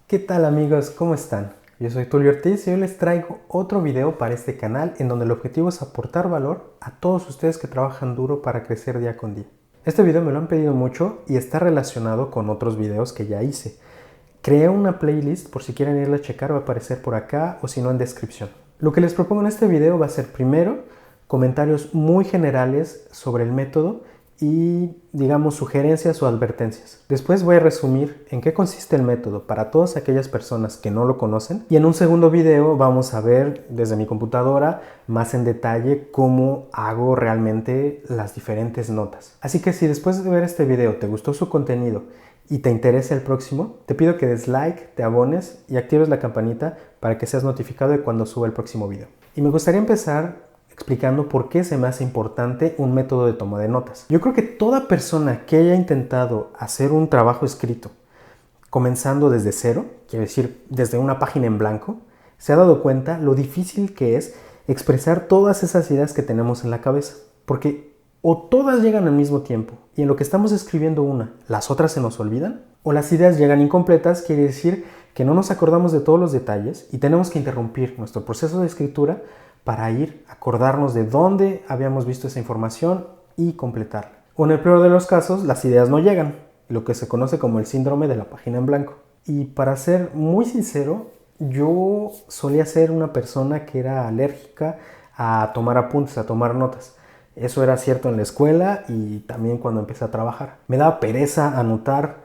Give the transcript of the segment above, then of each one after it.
¿Qué tal amigos? ¿Cómo están? Yo soy Tulio Ortiz y hoy les traigo otro video para este canal en donde el objetivo es aportar valor a todos ustedes que trabajan duro para crecer día con día. Este video me lo han pedido mucho y está relacionado con otros videos que ya hice. Creé una playlist por si quieren irla a checar, va a aparecer por acá o si no en descripción. Lo que les propongo en este video va a ser primero comentarios muy generales sobre el método y digamos sugerencias o advertencias. Después voy a resumir en qué consiste el método para todas aquellas personas que no lo conocen y en un segundo video vamos a ver desde mi computadora más en detalle cómo hago realmente las diferentes notas. Así que si después de ver este video te gustó su contenido y te interesa el próximo, te pido que des like, te abones y actives la campanita para que seas notificado de cuando suba el próximo video. Y me gustaría empezar explicando por qué se me hace importante un método de toma de notas. Yo creo que toda persona que haya intentado hacer un trabajo escrito comenzando desde cero, quiere decir desde una página en blanco, se ha dado cuenta lo difícil que es expresar todas esas ideas que tenemos en la cabeza. Porque o todas llegan al mismo tiempo y en lo que estamos escribiendo una, las otras se nos olvidan, o las ideas llegan incompletas, quiere decir que no nos acordamos de todos los detalles y tenemos que interrumpir nuestro proceso de escritura para ir a acordarnos de dónde habíamos visto esa información y completarla. O en el peor de los casos, las ideas no llegan, lo que se conoce como el síndrome de la página en blanco. Y para ser muy sincero, yo solía ser una persona que era alérgica a tomar apuntes, a tomar notas. Eso era cierto en la escuela y también cuando empecé a trabajar. Me daba pereza anotar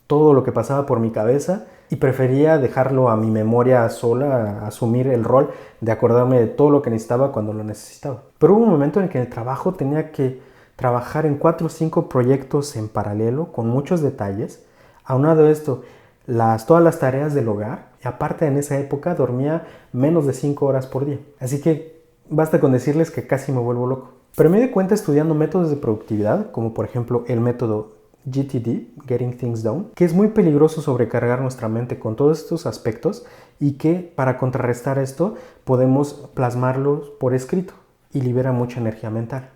todo lo que pasaba por mi cabeza y prefería dejarlo a mi memoria sola, a asumir el rol de acordarme de todo lo que necesitaba cuando lo necesitaba. Pero hubo un momento en el que en el trabajo tenía que trabajar en 4 o 5 proyectos en paralelo con muchos detalles. Aunado a esto, todas las tareas del hogar, y aparte en esa época dormía menos de 5 horas por día. Así que basta con decirles que casi me vuelvo loco. Pero me di cuenta estudiando métodos de productividad, como por ejemplo el método GTD, Getting Things Done, que es muy peligroso sobrecargar nuestra mente con todos estos aspectos y que para contrarrestar esto podemos plasmarlos por escrito y libera mucha energía mental.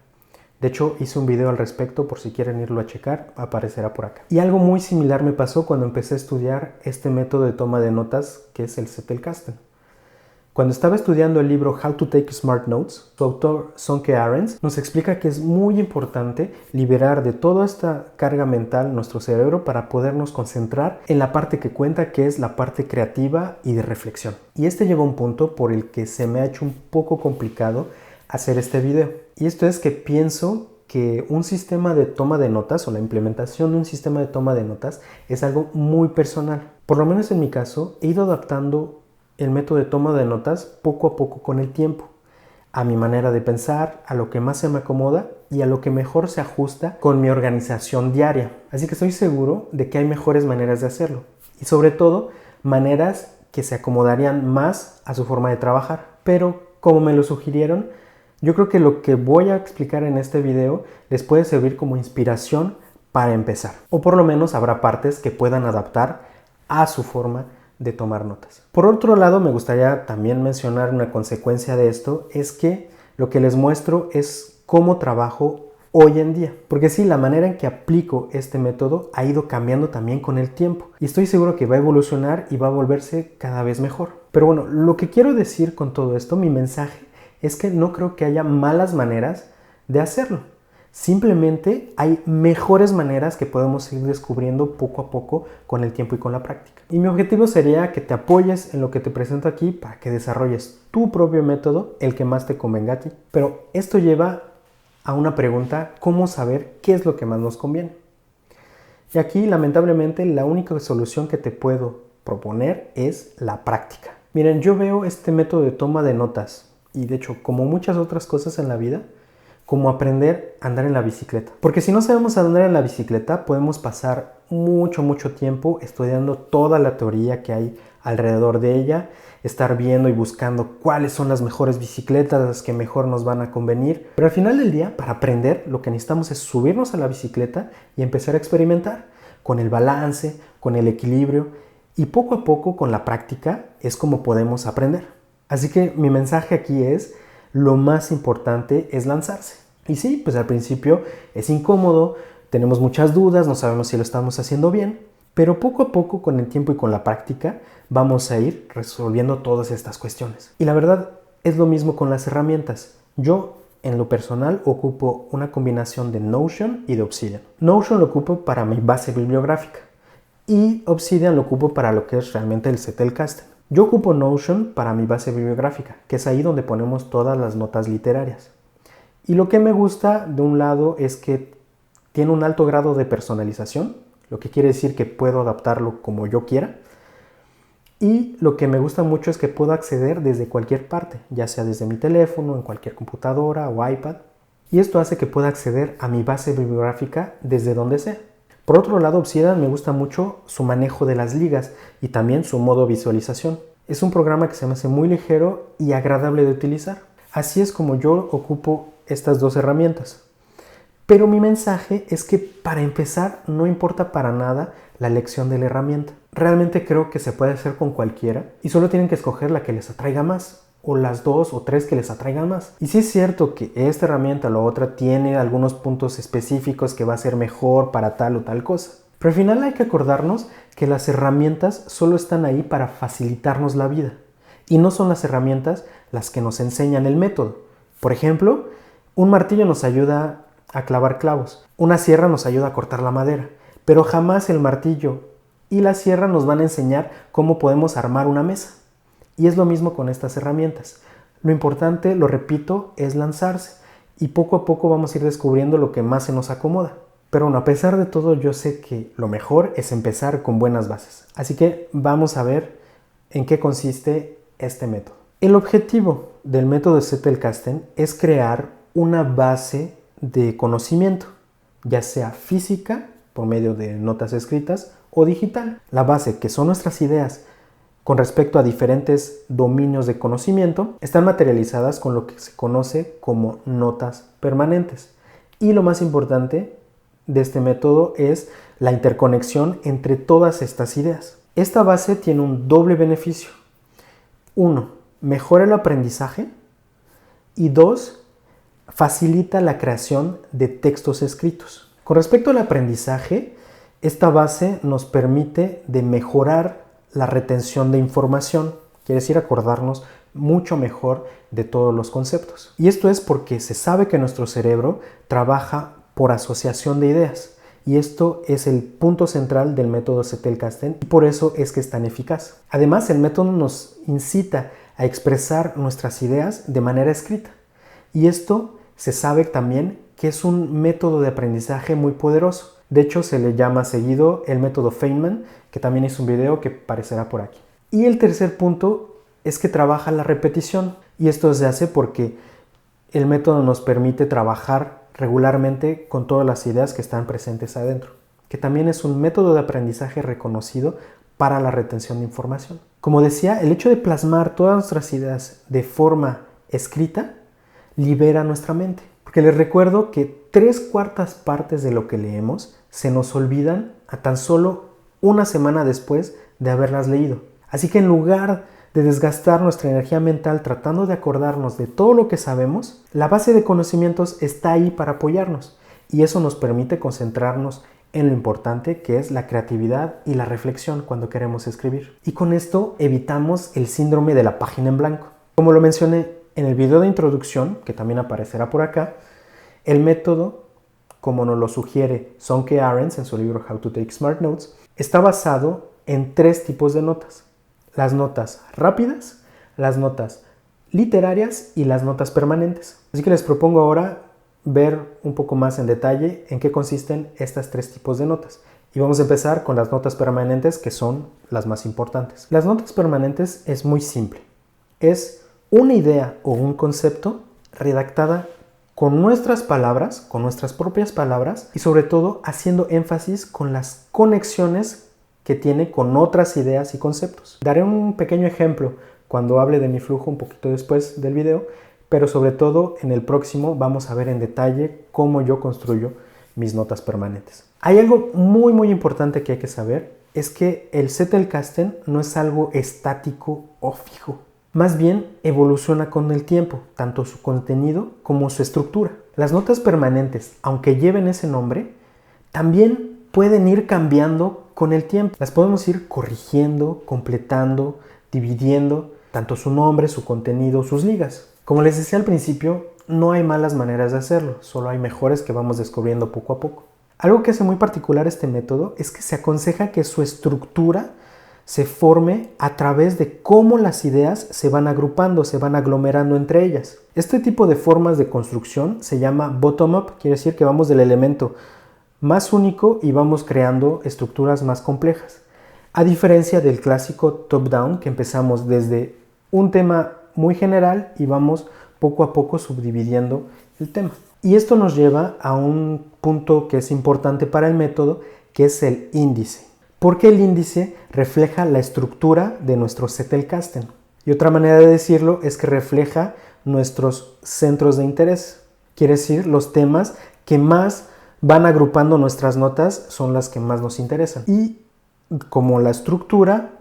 De hecho, hice un video al respecto por si quieren irlo a checar, aparecerá por acá. Y algo muy similar me pasó cuando empecé a estudiar este método de toma de notas que es el Zettelkasten. Cuando estaba estudiando el libro How to Take Smart Notes, su autor Sonke Arens nos explica que es muy importante liberar de toda esta carga mental nuestro cerebro para podernos concentrar en la parte que cuenta, que es la parte creativa y de reflexión. Y este llegó a un punto por el que se me ha hecho un poco complicado hacer este video. Y esto es que pienso que un sistema de toma de notas o la implementación de un sistema de toma de notas es algo muy personal. Por lo menos en mi caso, he ido adaptando el método de toma de notas poco a poco con el tiempo, a mi manera de pensar, a lo que más se me acomoda y a lo que mejor se ajusta con mi organización diaria. Así que estoy seguro de que hay mejores maneras de hacerlo y sobre todo maneras que se acomodarían más a su forma de trabajar. Pero como me lo sugirieron, yo creo que lo que voy a explicar en este video les puede servir como inspiración para empezar. O por lo menos habrá partes que puedan adaptar a su forma de tomar notas. Por otro lado, me gustaría también mencionar una consecuencia de esto, es que lo que les muestro es cómo trabajo hoy en día. Porque sí, la manera en que aplico este método ha ido cambiando también con el tiempo. Y estoy seguro que va a evolucionar y va a volverse cada vez mejor. Pero bueno, lo que quiero decir con todo esto, mi mensaje, es que no creo que haya malas maneras de hacerlo. Simplemente hay mejores maneras que podemos ir descubriendo poco a poco con el tiempo y con la práctica. Y mi objetivo sería que te apoyes en lo que te presento aquí para que desarrolles tu propio método, el que más te convenga a ti. Pero esto lleva a una pregunta: ¿cómo saber qué es lo que más nos conviene? Y aquí, lamentablemente, la única solución que te puedo proponer es la práctica. Miren, yo veo este método de toma de notas y de hecho, como muchas otras cosas en la vida, como aprender a andar en la bicicleta. Porque si no sabemos andar en la bicicleta, podemos pasar mucho tiempo estudiando toda la teoría que hay alrededor de ella, estar viendo y buscando cuáles son las mejores bicicletas, las que mejor nos van a convenir. Pero al final del día, para aprender, lo que necesitamos es subirnos a la bicicleta y empezar a experimentar con el balance, con el equilibrio, y poco a poco, con la práctica, es como podemos aprender. Así que mi mensaje aquí es: lo más importante es lanzarse. Y sí, pues al principio es incómodo, tenemos muchas dudas, no sabemos si lo estamos haciendo bien, Pero poco a poco, con el tiempo y con la práctica, vamos a ir resolviendo todas estas cuestiones. Y la verdad es lo mismo con las herramientas. Yo, en lo personal, ocupo una combinación de Notion y de Obsidian. Notion lo ocupo para mi base bibliográfica y Obsidian lo ocupo para lo que es realmente el Zettelkasten. Yo ocupo Notion para mi base bibliográfica, que es ahí donde ponemos todas las notas literarias. Y lo que me gusta de un lado es que tiene un alto grado de personalización, lo que quiere decir que puedo adaptarlo como yo quiera. Y lo que me gusta mucho es que puedo acceder desde cualquier parte, ya sea desde mi teléfono, en cualquier computadora o iPad. Y esto hace que pueda acceder a mi base bibliográfica desde donde sea. Por otro lado, Obsidian me gusta mucho su manejo de las ligas y también su modo visualización. Es un programa que se me hace muy ligero y agradable de utilizar. Así es como yo ocupo estas dos herramientas. Pero mi mensaje es que para empezar no importa para nada la elección de la herramienta. Realmente creo que se puede hacer con cualquiera y solo tienen que escoger la que les atraiga más, o las 2 o 3 que les atraigan más. Y sí es cierto que esta herramienta o la otra tiene algunos puntos específicos que va a ser mejor para tal o tal cosa. Pero al final hay que acordarnos que las herramientas solo están ahí para facilitarnos la vida y no son las herramientas las que nos enseñan el método. Por ejemplo, un martillo nos ayuda a clavar clavos, una sierra nos ayuda a cortar la madera, pero jamás el martillo y la sierra nos van a enseñar cómo podemos armar una mesa. Y es lo mismo con estas herramientas. Lo importante, lo repito, es lanzarse y poco a poco vamos a ir descubriendo lo que más se nos acomoda. Pero bueno, a pesar de todo, yo sé que lo mejor es empezar con buenas bases. Así que vamos a ver en qué consiste este método. El objetivo del método Zettelkasten es crear una base de conocimiento, ya sea física, por medio de notas escritas, o digital. La base, que son nuestras ideas con respecto a diferentes dominios de conocimiento, están materializadas con lo que se conoce como notas permanentes. Y lo más importante de este método es la interconexión entre todas estas ideas. Esta base tiene un doble beneficio. 1. Mejora el aprendizaje. Y 2. Facilita la creación de textos escritos. Con respecto al aprendizaje, esta base nos permite de mejorar la retención de información, quiere decir acordarnos mucho mejor de todos los conceptos. Y esto es porque se sabe que nuestro cerebro trabaja por asociación de ideas y esto es el punto central del método Zettelkasten y por eso es que es tan eficaz. Además, el método nos incita a expresar nuestras ideas de manera escrita y esto se sabe también que es un método de aprendizaje muy poderoso. De hecho, se le llama seguido el método Feynman, que también hizo un video que aparecerá por aquí. Y el tercer punto es que trabaja la repetición. Y esto se hace porque el método nos permite trabajar regularmente con todas las ideas que están presentes adentro, que también es un método de aprendizaje reconocido para la retención de información. Como decía, el hecho de plasmar todas nuestras ideas de forma escrita libera nuestra mente. Porque les recuerdo que 3/4 partes de lo que leemos se nos olvidan a tan solo una semana después de haberlas leído. Así que en lugar de desgastar nuestra energía mental tratando de acordarnos de todo lo que sabemos, la base de conocimientos está ahí para apoyarnos y eso nos permite concentrarnos en lo importante que es la creatividad y la reflexión cuando queremos escribir. Y con esto evitamos el síndrome de la página en blanco. Como lo mencioné en el video de introducción, que también aparecerá por acá, el método, como nos lo sugiere Sonke Arens en su libro How to Take Smart Notes, está basado en 3 tipos de notas. Las notas rápidas, las notas literarias y las notas permanentes. Así que les propongo ahora ver un poco más en detalle en qué consisten estas 3 tipos de notas. Y vamos a empezar con las notas permanentes, que son las más importantes. Las notas permanentes es muy simple. Es una idea o un concepto redactada con nuestras palabras, con nuestras propias palabras y sobre todo haciendo énfasis con las conexiones que tiene con otras ideas y conceptos. Daré un pequeño ejemplo cuando hable de mi flujo un poquito después del video, pero sobre todo en el próximo vamos a ver en detalle cómo yo construyo mis notas permanentes. Hay algo muy importante que hay que saber, es que el Zettelkasten no es algo estático o fijo. Más bien evoluciona con el tiempo, tanto su contenido como su estructura. Las notas permanentes, aunque lleven ese nombre, también pueden ir cambiando con el tiempo las podemos ir corrigiendo, completando, dividiendo, tanto su nombre, su contenido, sus ligas. Como les decía al principio, no hay malas maneras de hacerlo, solo hay mejores que vamos descubriendo poco a poco. Algo que hace muy particular este método es que se aconseja que su estructura se forme a través de cómo las ideas se van agrupando, se van aglomerando entre ellas. Este tipo de formas de construcción se llama bottom-up, quiere decir que vamos del elemento más único y vamos creando estructuras más complejas. A diferencia del clásico top-down, que empezamos desde un tema muy general y vamos poco a poco subdividiendo el tema. Y esto nos lleva a un punto que es importante para el método, que es el índice. Porque el índice refleja la estructura de nuestro Zettelkasten. Y otra manera de decirlo es que refleja nuestros centros de interés. Quiere decir, los temas que más van agrupando nuestras notas son las que más nos interesan. Y como la estructura,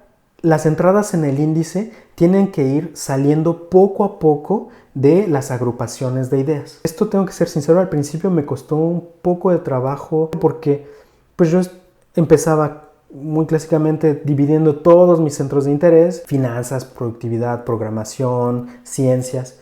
las entradas en el índice tienen que ir saliendo poco a poco de las agrupaciones de ideas. Esto, tengo que ser sincero, al principio me costó un poco de trabajo porque pues yo empezaba muy clásicamente dividiendo todos mis centros de interés: finanzas, productividad, programación, ciencias,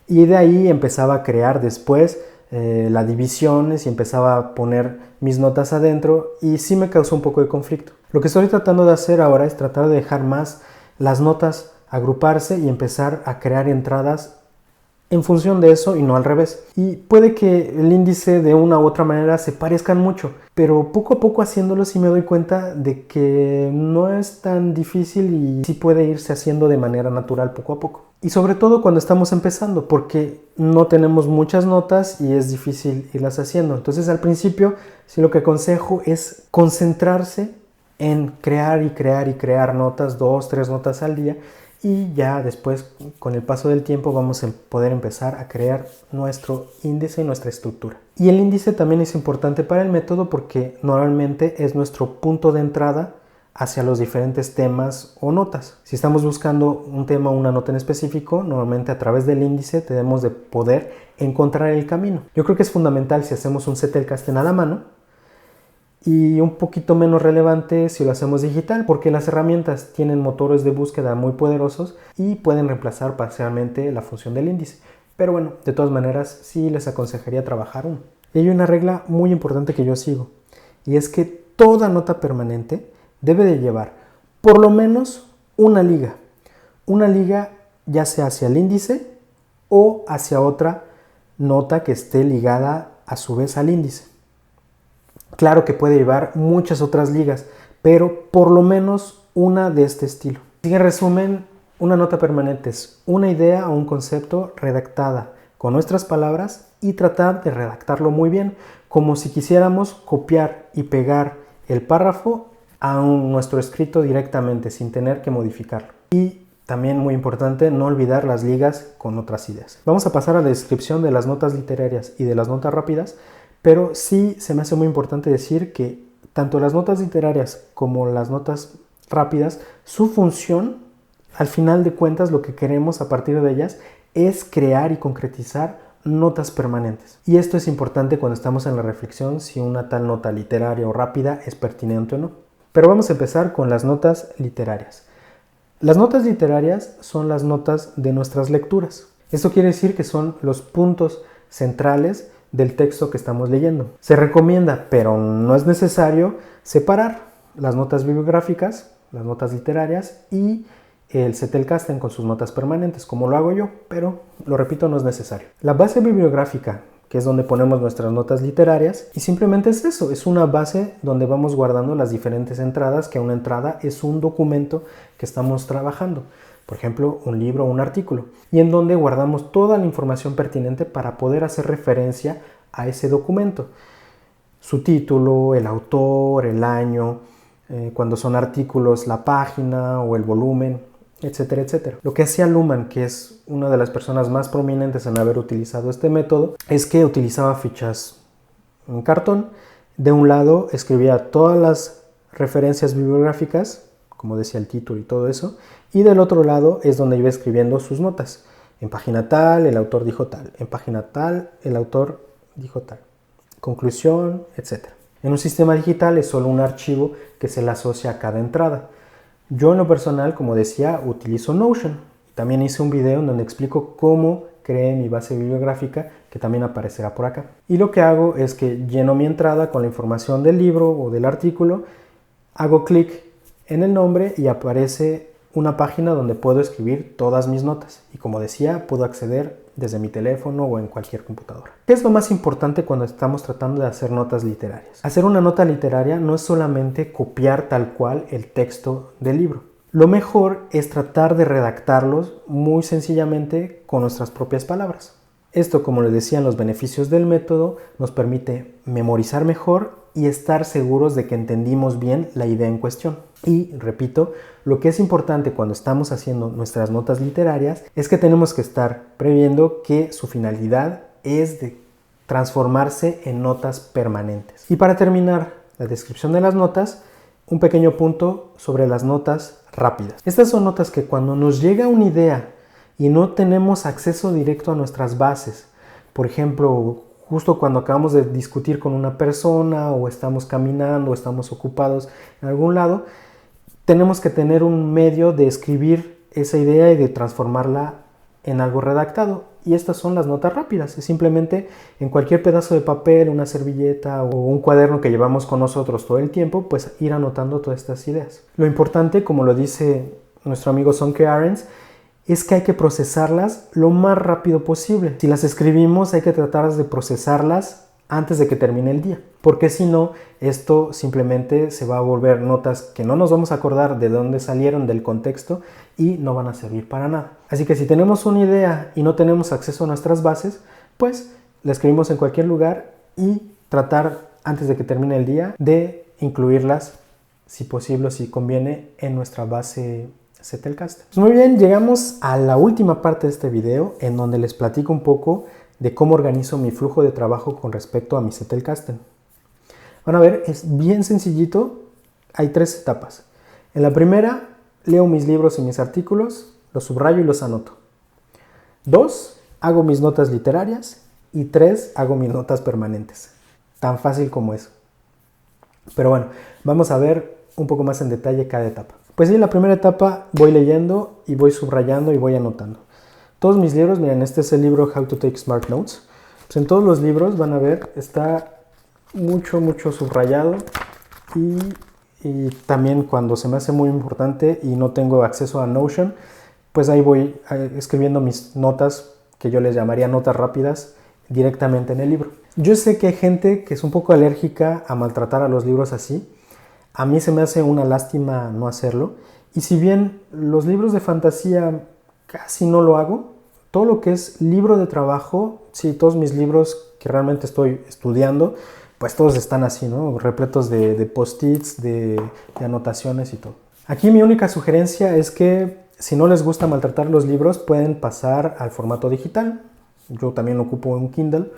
y de ahí empezaba a crear después las divisiones y empezaba a poner mis notas adentro, y sí me causó un poco de conflicto. Lo que estoy tratando de hacer ahora es tratar de dejar más las notas agruparse y empezar a crear entradas en función de eso y no al revés. Y puede que el índice de una u otra manera se parezcan mucho, pero poco a poco haciéndolo sí me doy cuenta de que no es tan difícil y sí puede irse haciendo de manera natural poco a poco. Y sobre todo cuando estamos empezando, porque no tenemos muchas notas y es difícil irlas haciendo. Entonces al principio sí lo que aconsejo es concentrarse en crear y crear y crear notas, 2, 3 notas al día, y ya después, con el paso del tiempo, vamos a poder empezar a crear nuestro índice y nuestra estructura. Y el índice también es importante para el método porque normalmente es nuestro punto de entrada hacia los diferentes temas o notas. Si estamos buscando un tema o una nota en específico, normalmente a través del índice debemos de poder encontrar el camino. Yo creo que es fundamental si hacemos un Zettelkasten a la mano, y un poquito menos relevante si lo hacemos digital, porque las herramientas tienen motores de búsqueda muy poderosos y pueden reemplazar parcialmente la función del índice. Pero bueno, de todas maneras sí les aconsejaría trabajar uno. Y hay una regla muy importante que yo sigo, y es que toda nota permanente debe de llevar por lo menos una liga. Una liga ya sea hacia el índice o hacia otra nota que esté ligada a su vez al índice. Claro que puede llevar muchas otras ligas, pero por lo menos una de este estilo. Así que en resumen, una nota permanente es una idea o un concepto redactada con nuestras palabras y tratar de redactarlo muy bien, como si quisiéramos copiar y pegar el párrafo a nuestro escrito directamente sin tener que modificarlo. Y también muy importante, no olvidar las ligas con otras ideas. Vamos a pasar a la descripción de las notas literarias y de las notas rápidas. Pero sí se me hace muy importante decir que tanto las notas literarias como las notas rápidas, su función, al final de cuentas, lo que queremos a partir de ellas es crear y concretizar notas permanentes. Y esto es importante cuando estamos en la reflexión si una tal nota literaria o rápida es pertinente o no. Pero vamos a empezar con las notas literarias. Las notas literarias son las notas de nuestras lecturas. Esto quiere decir que son los puntos centrales del texto que estamos leyendo. Se recomienda, pero no es necesario, separar las notas bibliográficas, las notas literarias y el Zettelkasten con sus notas permanentes, como lo hago yo, pero lo repito, no es necesario. La base bibliográfica, que es donde ponemos nuestras notas literarias, y simplemente es eso, es una base donde vamos guardando las diferentes entradas, que una entrada es un documento que estamos trabajando. Por ejemplo, un libro o un artículo, y en donde guardamos toda la información pertinente para poder hacer referencia a ese documento. Su título, el autor, el año, cuando son artículos, la página o el volumen, etcétera, etcétera. Lo que hacía Luhmann, que es una de las personas más prominentes en haber utilizado este método, es que utilizaba fichas en cartón. De un lado escribía todas las referencias bibliográficas, como decía el título y todo eso, y del otro lado es donde iba escribiendo sus notas. En página tal, el autor dijo tal. En página tal, el autor dijo tal. Conclusión, etc. En un sistema digital es solo un archivo que se le asocia a cada entrada. Yo en lo personal, como decía, utilizo Notion. También hice un video en donde explico cómo creé mi base bibliográfica, que también aparecerá por acá. Y lo que hago es que lleno mi entrada con la información del libro o del artículo, hago clic en el nombre y aparece una página donde puedo escribir todas mis notas. Y como decía, puedo acceder desde mi teléfono o en cualquier computadora. ¿Qué es lo más importante cuando estamos tratando de hacer notas literarias? Hacer una nota literaria no es solamente copiar tal cual el texto del libro. Lo mejor es tratar de redactarlos muy sencillamente con nuestras propias palabras. Esto, como les decía en los beneficios del método, nos permite memorizar mejor y estar seguros de que entendimos bien la idea en cuestión. Y, repito, lo que es importante cuando estamos haciendo nuestras notas literarias es que tenemos que estar previendo que su finalidad es de transformarse en notas permanentes. Y para terminar la descripción de las notas, un pequeño punto sobre las notas rápidas. Estas son notas que cuando nos llega una idea y no tenemos acceso directo a nuestras bases, por ejemplo, justo cuando acabamos de discutir con una persona o estamos caminando o estamos ocupados en algún lado, tenemos que tener un medio de escribir esa idea y de transformarla en algo redactado. Y estas son las notas rápidas. Es simplemente en cualquier pedazo de papel, una servilleta o un cuaderno que llevamos con nosotros todo el tiempo, pues ir anotando todas estas ideas. Lo importante, como lo dice nuestro amigo Sonke Arens, es que hay que procesarlas lo más rápido posible. Si las escribimos, hay que tratar de procesarlas antes de que termine el día, porque si no, esto simplemente se va a volver notas que no nos vamos a acordar de dónde salieron, del contexto, y no van a servir para nada. Así que si tenemos una idea y no tenemos acceso a nuestras bases, pues la escribimos en cualquier lugar y tratar, antes de que termine el día, de incluirlas, si posible o si conviene, en nuestra base Zettelkasten. Pues muy bien, llegamos a la última parte de este video, en donde les platico un poco de cómo organizo mi flujo de trabajo con respecto a mi Zettelkasten. Van a ver, es bien sencillito, hay 3 etapas. En la primera, leo mis libros y mis artículos, los subrayo y los anoto. 2, hago mis notas literarias. Y 3, hago mis notas permanentes. Tan fácil como eso. Pero bueno, vamos a ver un poco más en detalle cada etapa. Pues sí, en la primera etapa voy leyendo y voy subrayando y voy anotando. Todos mis libros, miren, este es el libro How to Take Smart Notes. Pues en todos los libros van a ver, está mucho subrayado y también cuando se me hace muy importante y no tengo acceso a Notion, pues ahí voy escribiendo mis notas, que yo les llamaría notas rápidas, directamente en el libro. Yo sé que hay gente que es un poco alérgica a maltratar a los libros así. A mí se me hace una lástima no hacerlo. Y si bien los libros de fantasía casi no lo hago, todo lo que es libro de trabajo, sí, todos mis libros que realmente estoy estudiando, pues todos están así, ¿no? Repletos de post-its, de anotaciones y todo. Aquí mi única sugerencia es que si no les gusta maltratar los libros, pueden pasar al formato digital. Yo también ocupo un Kindle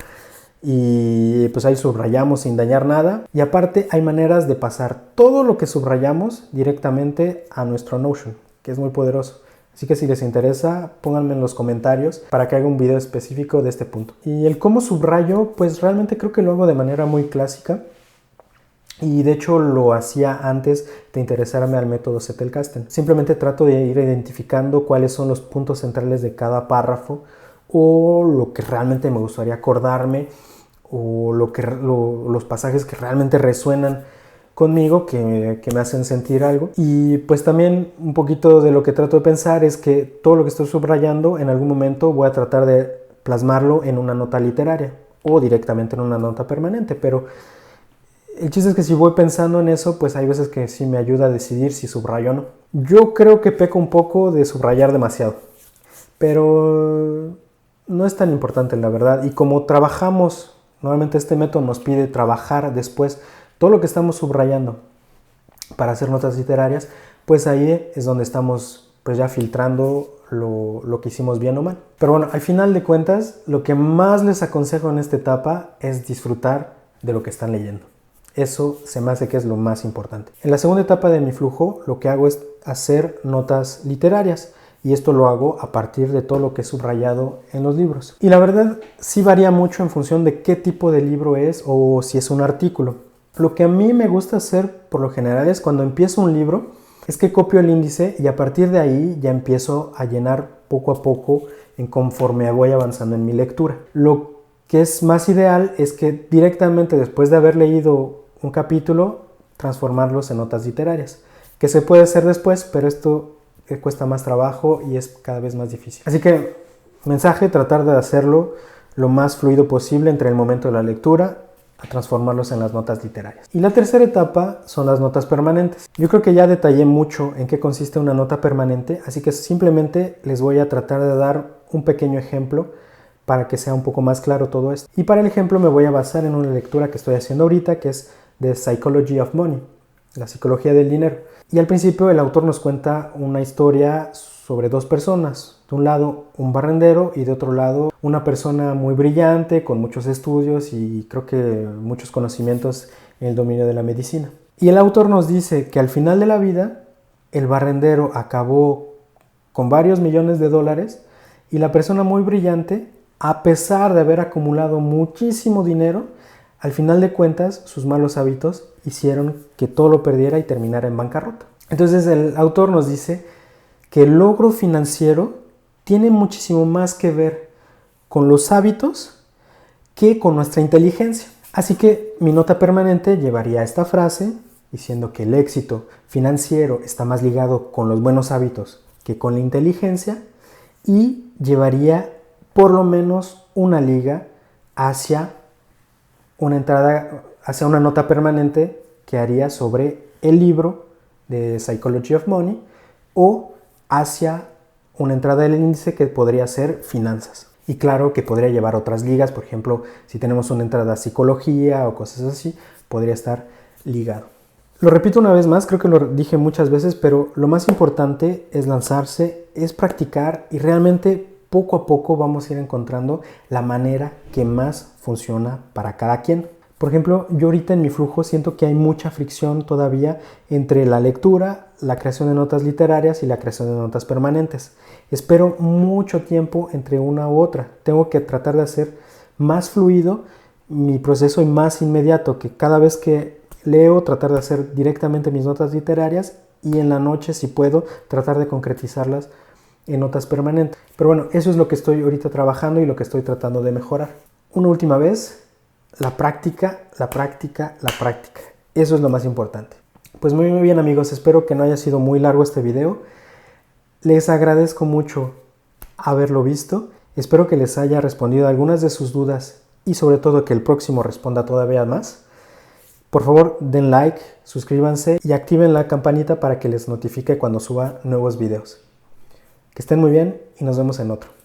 y pues ahí subrayamos sin dañar nada. Y aparte hay maneras de pasar todo lo que subrayamos directamente a nuestro Notion, que es muy poderoso. Así que si les interesa, pónganme en los comentarios para que haga un video específico de este punto. Y el cómo subrayo, pues realmente creo que lo hago de manera muy clásica. Y de hecho lo hacía antes de interesarme al método Zettelkasten. Simplemente trato de ir identificando cuáles son los puntos centrales de cada párrafo o lo que realmente me gustaría acordarme o los pasajes que realmente resuenan conmigo, que me hacen sentir algo. Y pues también un poquito de lo que trato de pensar es que todo lo que estoy subrayando en algún momento voy a tratar de plasmarlo en una nota literaria o directamente en una nota permanente, pero el chiste es que si voy pensando en eso, pues hay veces que sí me ayuda a decidir si subrayo o no. Yo creo que peco un poco de subrayar demasiado, pero no es tan importante la verdad. Y como trabajamos, normalmente este método nos pide trabajar después todo lo que estamos subrayando para hacer notas literarias, pues ahí es donde estamos pues ya filtrando lo que hicimos bien o mal. Pero bueno, al final de cuentas, lo que más les aconsejo en esta etapa es disfrutar de lo que están leyendo. Eso se me hace que es lo más importante. En la segunda etapa de mi flujo, lo que hago es hacer notas literarias. Y esto lo hago a partir de todo lo que he subrayado en los libros. Y la verdad sí varía mucho en función de qué tipo de libro es o si es un artículo. Lo que a mí me gusta hacer por lo general es cuando empiezo un libro, es que copio el índice y a partir de ahí ya empiezo a llenar poco a poco en conforme voy avanzando en mi lectura. Lo que es más ideal es que directamente después de haber leído un capítulo, transformarlos en notas literarias, que se puede hacer después, pero esto cuesta más trabajo y es cada vez más difícil. Así que, mensaje, tratar de hacerlo lo más fluido posible entre el momento de la lectura a transformarlos en las notas literarias. Y la tercera etapa son las notas permanentes. Yo creo que ya detallé mucho en qué consiste una nota permanente, así que simplemente les voy a tratar de dar un pequeño ejemplo para que sea un poco más claro todo esto. Y para el ejemplo me voy a basar en una lectura que estoy haciendo ahorita, que es The Psychology of Money, la psicología del dinero. Y al principio el autor nos cuenta una historia sobre dos personas. De un lado un barrendero y de otro lado una persona muy brillante con muchos estudios y creo que muchos conocimientos en el dominio de la medicina. Y el autor nos dice que al final de la vida el barrendero acabó con varios millones de dólares y la persona muy brillante, a pesar de haber acumulado muchísimo dinero, al final de cuentas sus malos hábitos hicieron que todo lo perdiera y terminara en bancarrota. Entonces el autor nos dice que el logro financiero tiene muchísimo más que ver con los hábitos que con nuestra inteligencia. Así que mi nota permanente llevaría esta frase diciendo que el éxito financiero está más ligado con los buenos hábitos que con la inteligencia y llevaría por lo menos una liga hacia una entrada, hacia una nota permanente que haría sobre el libro de Psychology of Money o hacia una entrada del índice que podría ser finanzas. Y claro que podría llevar otras ligas, por ejemplo, si tenemos una entrada a psicología o cosas así, podría estar ligado. Lo repito una vez más, creo que lo dije muchas veces, pero lo más importante es lanzarse, es practicar y realmente poco a poco vamos a ir encontrando la manera que más funciona para cada quien. Por ejemplo, yo ahorita en mi flujo siento que hay mucha fricción todavía entre la lectura, la creación de notas literarias y la creación de notas permanentes. Espero mucho tiempo entre una u otra. Tengo que tratar de hacer más fluido mi proceso y más inmediato, que cada vez que leo tratar de hacer directamente mis notas literarias y en la noche, si puedo, tratar de concretizarlas en notas permanentes. Pero bueno, eso es lo que estoy ahorita trabajando y lo que estoy tratando de mejorar. Una última vez, la práctica, la práctica, la práctica. Eso es lo más importante. Pues muy bien amigos, espero que no haya sido muy largo este video. Les agradezco mucho haberlo visto. Espero que les haya respondido a algunas de sus dudas y sobre todo que el próximo responda todavía más. Por favor, den like, suscríbanse y activen la campanita para que les notifique cuando suba nuevos videos. Que estén muy bien y nos vemos en otro.